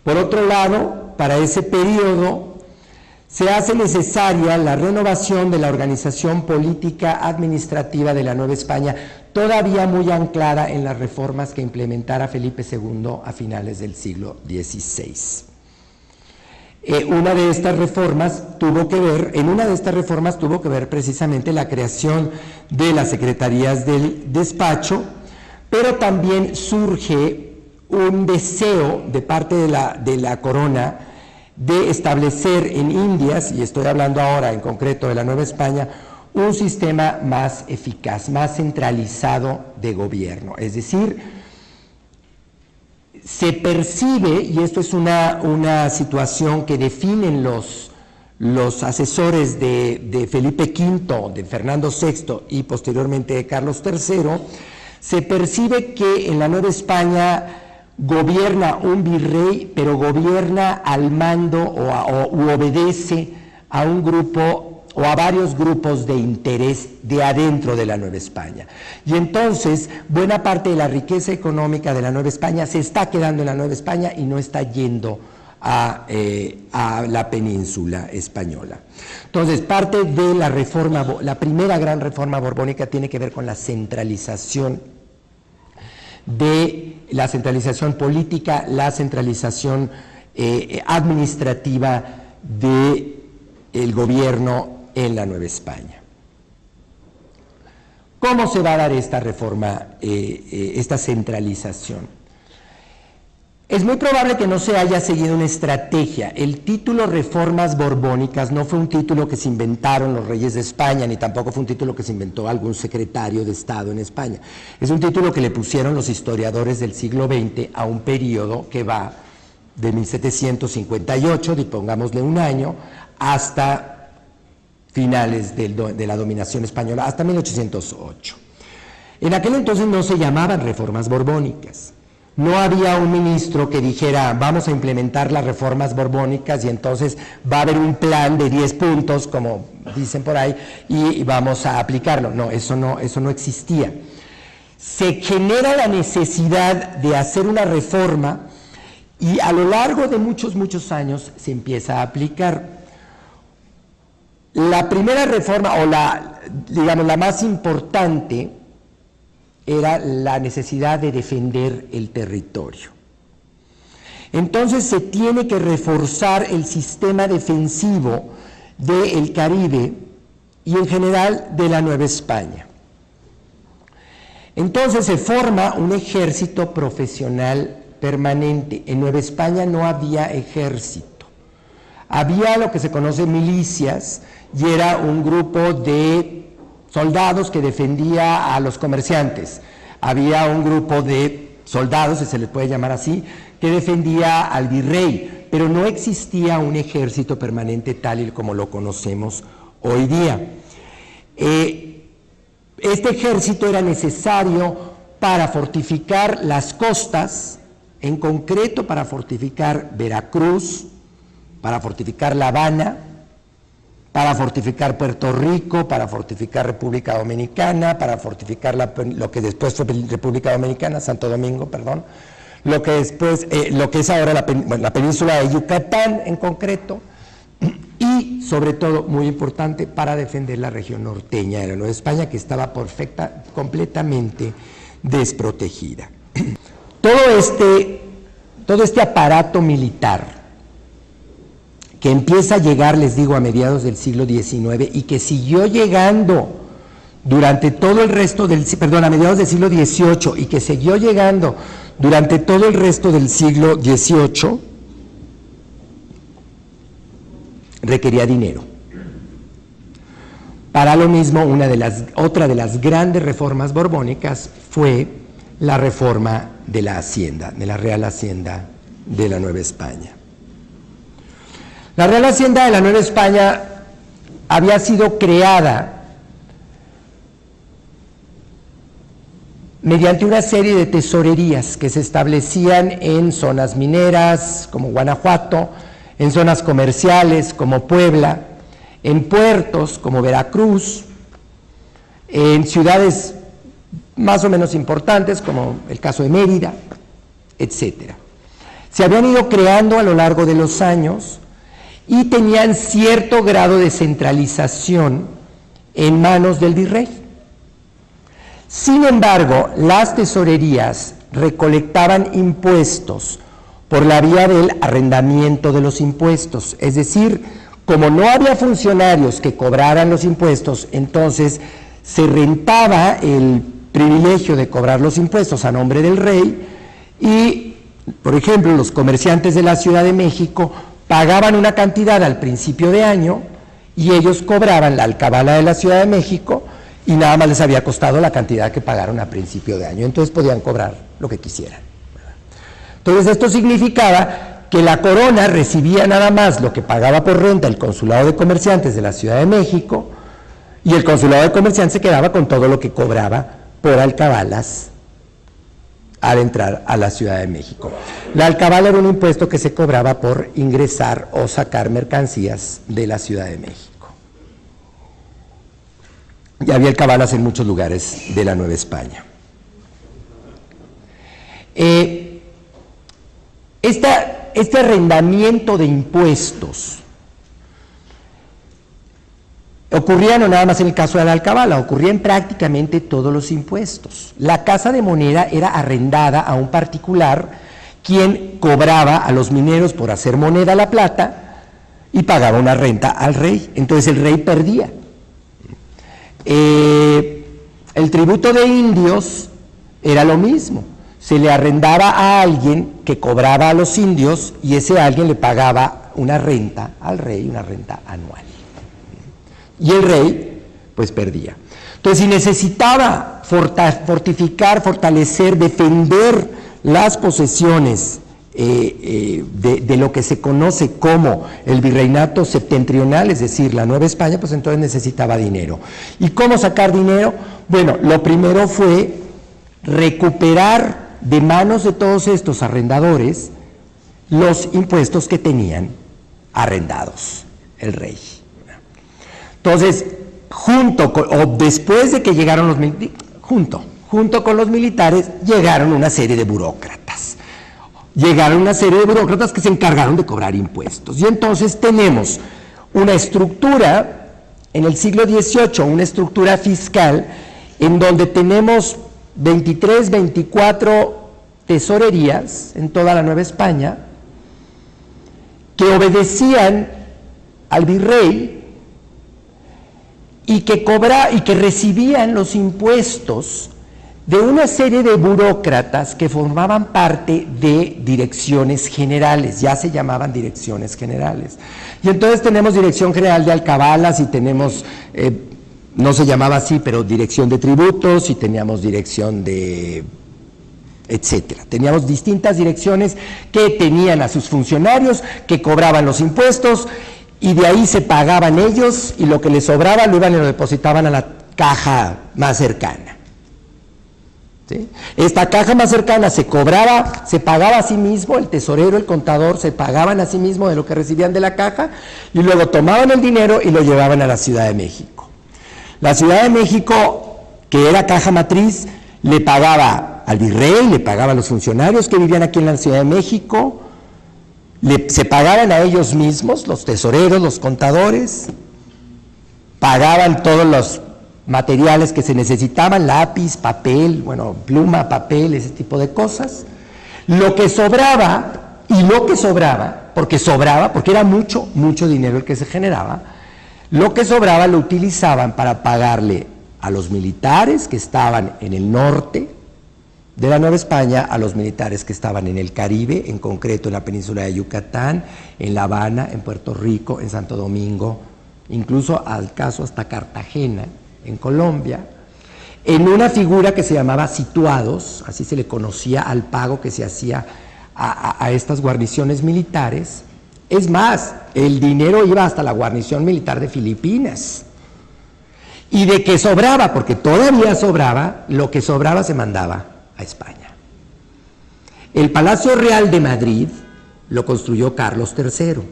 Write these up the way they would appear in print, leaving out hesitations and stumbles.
Por otro lado, para ese periodo se hace necesaria la renovación de la organización política administrativa de la Nueva España, todavía muy anclada en las reformas que implementara Felipe II a finales del siglo XVI. En una de estas reformas tuvo que ver precisamente la creación de las secretarías del despacho, pero también surge un deseo de parte de la corona de establecer en Indias, y estoy hablando ahora en concreto de la Nueva España, un sistema más eficaz, más centralizado de gobierno. Es decir, se percibe, y esto es una situación que definen los asesores de Felipe V, de Fernando VI y posteriormente de Carlos III, se percibe que en la Nueva España gobierna un virrey, pero gobierna al mando u obedece a un grupo o a varios grupos de interés de adentro de la Nueva España. Y entonces, buena parte de la riqueza económica de la Nueva España se está quedando en la Nueva España y no está yendo a la península española. Entonces, parte de la reforma, la primera gran reforma borbónica tiene que ver con la centralización política, la centralización administrativa del gobierno en la Nueva España. ¿Cómo se va a dar esta reforma, esta centralización? Es muy probable que no se haya seguido una estrategia. El título Reformas Borbónicas no fue un título que se inventaron los reyes de España, ni tampoco fue un título que se inventó algún secretario de Estado en España. Es un título que le pusieron los historiadores del siglo XX a un periodo que va de 1758, pongámosle un año, hasta finales de la dominación española, hasta 1808. En aquel entonces no se llamaban reformas borbónicas. No había un ministro que dijera, vamos a implementar las reformas borbónicas y entonces va a haber un plan de 10 puntos, como dicen por ahí, y vamos a aplicarlo. No, eso no existía. Se genera la necesidad de hacer una reforma y a lo largo de muchos años se empieza a aplicar. La primera reforma, o la más importante, era la necesidad de defender el territorio. Entonces se tiene que reforzar el sistema defensivo del Caribe y en general de la Nueva España. Entonces se forma un ejército profesional permanente. En Nueva España no había ejército. Había lo que se conoce milicias, y era un grupo de soldados que defendía a los comerciantes. Había un grupo de soldados, si se les puede llamar así, que defendía al virrey, pero no existía un ejército permanente tal y como lo conocemos hoy día. Este ejército era necesario para fortificar las costas, en concreto para fortificar Veracruz, para fortificar La Habana, para fortificar Puerto Rico, para fortificar República Dominicana, para fortificar lo que después fue República Dominicana, Santo Domingo, perdón, lo que es ahora la península de Yucatán en concreto, y sobre todo, muy importante, para defender la región norteña de la Nueva España, que estaba completamente desprotegida. Todo este aparato militar que empieza a llegar, les digo, a mediados del siglo XIX y que siguió llegando durante todo el resto a mediados del siglo XVIII y que siguió llegando durante todo el resto del siglo XVIII, requería dinero. Para lo mismo, otra de las grandes reformas borbónicas fue la reforma de la Hacienda, de la Real Hacienda de la Nueva España. La Real Hacienda de la Nueva España había sido creada mediante una serie de tesorerías que se establecían en zonas mineras como Guanajuato, en zonas comerciales como Puebla, en puertos como Veracruz, en ciudades más o menos importantes como el caso de Mérida, etcétera. se habían ido creando a lo largo de los años y tenían cierto grado de centralización en manos del virrey. Sin embargo, las tesorerías recolectaban impuestos por la vía del arrendamiento de los impuestos, es decir, como no había funcionarios que cobraran los impuestos, entonces se rentaba el privilegio de cobrar los impuestos a nombre del rey y, por ejemplo, los comerciantes de la Ciudad de México pagaban una cantidad al principio de año y ellos cobraban la alcabala de la Ciudad de México y nada más les había costado la cantidad que pagaron a principio de año, entonces podían cobrar lo que quisieran. Entonces esto significaba que la corona recibía nada más lo que pagaba por renta el Consulado de Comerciantes de la Ciudad de México y el Consulado de Comerciantes se quedaba con todo lo que cobraba por alcabalas al entrar a la Ciudad de México. La alcabala era un impuesto que se cobraba por ingresar o sacar mercancías de la Ciudad de México. Y había alcabalas en muchos lugares de la Nueva España. Este arrendamiento de impuestos ocurría no nada más en el caso de la alcabala, ocurría en prácticamente todos los impuestos. La casa de moneda era arrendada a un particular, quien cobraba a los mineros por hacer moneda la plata y pagaba una renta al rey, entonces el rey perdía. El tributo de indios era lo mismo, se le arrendaba a alguien que cobraba a los indios y ese alguien le pagaba una renta al rey, una renta anual. Y el rey, pues perdía. Entonces, si necesitaba fortificar, fortalecer, defender las posesiones de lo que se conoce como el virreinato septentrional, es decir, la Nueva España, pues entonces necesitaba dinero. ¿Y cómo sacar dinero? Bueno, lo primero fue recuperar de manos de todos estos arrendadores los impuestos que tenían arrendados el rey. Entonces, después de que llegaron los militares, junto con los militares, llegaron una serie de burócratas. Llegaron una serie de burócratas que se encargaron de cobrar impuestos. Y entonces tenemos una estructura, en el siglo XVIII, una estructura fiscal, en donde tenemos 23, 24 tesorerías en toda la Nueva España, que obedecían al virrey, y que recibían los impuestos de una serie de burócratas que formaban parte de direcciones generales, ya se llamaban direcciones generales. Y entonces tenemos Dirección General de Alcabalas y tenemos, no se llamaba así, pero Dirección de Tributos y teníamos Dirección de etcétera. Teníamos distintas direcciones que tenían a sus funcionarios que cobraban los impuestos y de ahí se pagaban ellos y lo que les sobraba lo iban y lo depositaban a la caja más cercana. ¿Sí? Esta caja más cercana se pagaba a sí mismo, el tesorero, el contador, se pagaban a sí mismo de lo que recibían de la caja y luego tomaban el dinero y lo llevaban a la Ciudad de México. La Ciudad de México, que era caja matriz, le pagaba al virrey, le pagaba a los funcionarios que vivían aquí en la Ciudad de México, se pagaban a ellos mismos, los tesoreros, los contadores, pagaban todos los materiales que se necesitaban, lápiz, papel, bueno, pluma, papel, ese tipo de cosas. Lo que sobraba, porque era mucho dinero el que se generaba, lo que sobraba lo utilizaban para pagarle a los militares que estaban en el norte de la Nueva España, a los militares que estaban en el Caribe, en concreto en la península de Yucatán, en La Habana, en Puerto Rico, en Santo Domingo, incluso al caso hasta Cartagena, en Colombia, en una figura que se llamaba situados, así se le conocía al pago que se hacía a estas guarniciones militares. Es más, el dinero iba hasta la guarnición militar de Filipinas. Y de que sobraba, porque todavía sobraba, lo que sobraba se mandaba a España. El Palacio Real de Madrid lo construyó Carlos III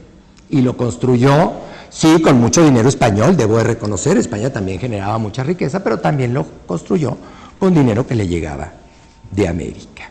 y lo construyó, sí, con mucho dinero español, debo de reconocer, España también generaba mucha riqueza, pero también lo construyó con dinero que le llegaba de América.